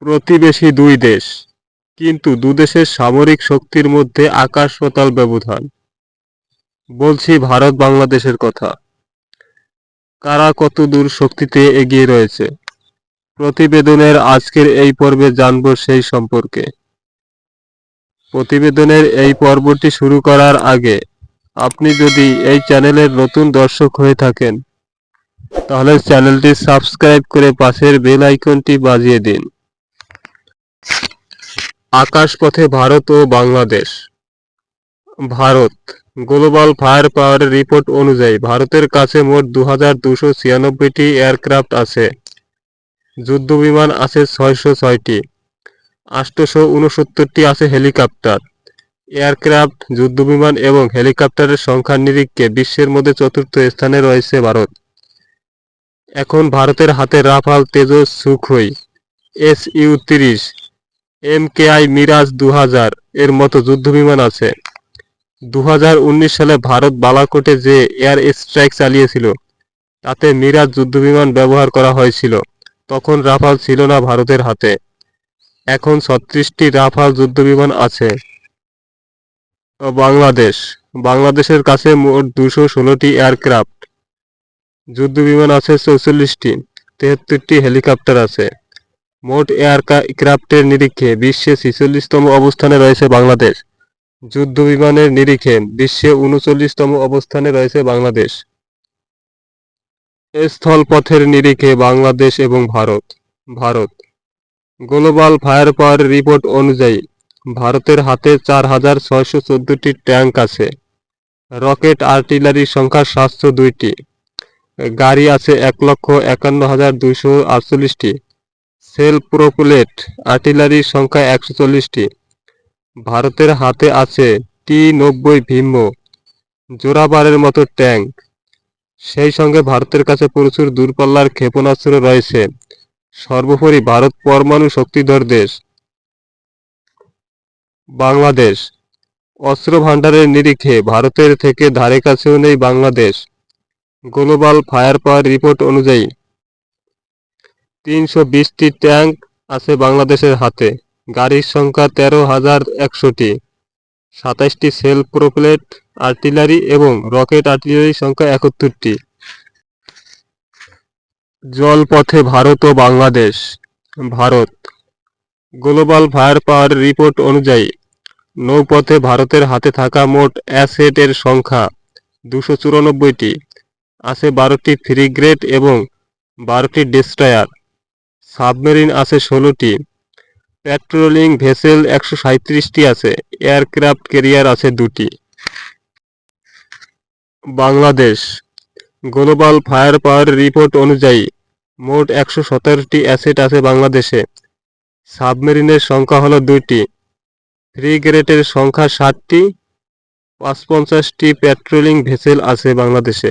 প্রতিবেশী দুই দেশ, কিন্তু দুদেশের সামরিক শক্তির মধ্যে আকাশ পাতাল ব্যবধান। বলছি ভারত বাংলাদেশের কথা। কারা কত দূর শক্তিতে এগিয়ে রয়েছে? প্রতিবেদনের আজকের এই পর্বে জানব সেই সম্পর্কে। প্রতিবেদনের এই পর্বটি শুরু করার আগে আপনি যদি এই চ্যানেলের নতুন দর্শক হয়ে থাকেন তাহলে চ্যানেলটি সাবস্ক্রাইব করে পাশের বেল আইকনটি বাজিয়ে দিন। আকাশপথে ভারত ও Bangladesh. Bharat global fire power report অনুযায়ী ভারতের কাছে মোট 2296টি এয়ারক্রাফট আছে। যুদ্ধবিমান আছে 606টি, 869টি আছে হেলিকপ্টার। এয়ারক্রাফট, যুদ্ধবিমান এবং হেলিকপ্টারের সংখ্যার নিরিখে বিশ্বের মধ্যে চতুর্থ স্থানে রয়েছে ভারত। এখন ভারতের হাতে Rafale, Tejas, Sukhoi, Su-30, MKI Mirage 2000 এর মতো যুদ্ধবিমান আছে। 2019 সালে ভারত বালাকোটে যে এয়ার স্ট্রাইক চালিয়েছিল তাতে মিরাজ যুদ্ধবিমান ব্যবহার করা হয়েছিল। তখন রাফাল ছিল না ভারতের হাতে। এখন 36টি রাফাল যুদ্ধবিমান আছে। বাংলাদেশ বাংলাদেশের কাছে মোট 216টি এয়ারক্রাফট, যুদ্ধবিমান আছে 44টি, 73টি হেলিকপ্টার আছে। মোট এয়ারক্রাফটের নিরিখে বিশ্বে 46তম অবস্থানে রয়েছে বাংলাদেশ। যুদ্ধবিমানের নিরিখে বিশ্বে 39তম অবস্থানে রয়েছে বাংলাদেশ। স্থলপথের নিরিখে বাংলাদেশ এবং Bharat. Bharat global fire power report অনুযায়ী ভারতের হাতে 4614টি ট্যাঙ্ক আছে। রকেট আর্টিলারির সংখ্যা 702টি। গাড়ি আছে 1,51,248টি। সেলফ প্রোপেলেড আর্টিলারির সংখ্যা 140টি। ভারতের হাতে আছে T-90 ভীম্য জোরাবারের মতো ট্যাঙ্ক। সেই সঙ্গে ভারতের কাছে প্রচুর দূরপাল্লার ক্ষেপণাস্ত্র রয়েছে। সর্বোপরি ভারত পরমাণু শক্তিধর দেশ। বাংলাদেশ অস্ত্র ভান্ডারের নিরিখে ভারতের থেকে ধারে কাছেও নেই Bangladesh. Global fire power report অনুযায়ী 320টি ট্যাঙ্ক আছে বাংলাদেশের হাতে। গাড়ির সংখ্যা 13,100টি। 27টি সেলফ প্রোপেলেড আর্টিলারি এবং রকেট আর্টিলারির সংখ্যা 71টি। জলপথে ভারত ও Bangladesh. Bharat global fire power report অনুযায়ী নৌপথে ভারতের হাতে থাকা মোট অ্যাসেটের সংখ্যা 294টি। আছে 12টি ফ্রিগেট এবং 12টি ডেস্ট্রয়ার। সাবমেরিন আছে 16টি। পেট্রোলিং ভেসেল 137টি আছে। এয়ারক্রাফট ক্যারিয়ার আছে 2টি। Bangladesh global fire power report অনুযায়ী মোট 117টি অ্যাসেট আছে বাংলাদেশে। সাবমেরিনের সংখ্যা হলো 2টি। ফ্রিগেটের সংখ্যা 60টি। 55টি পেট্রোলিং ভেসেল আছে বাংলাদেশে।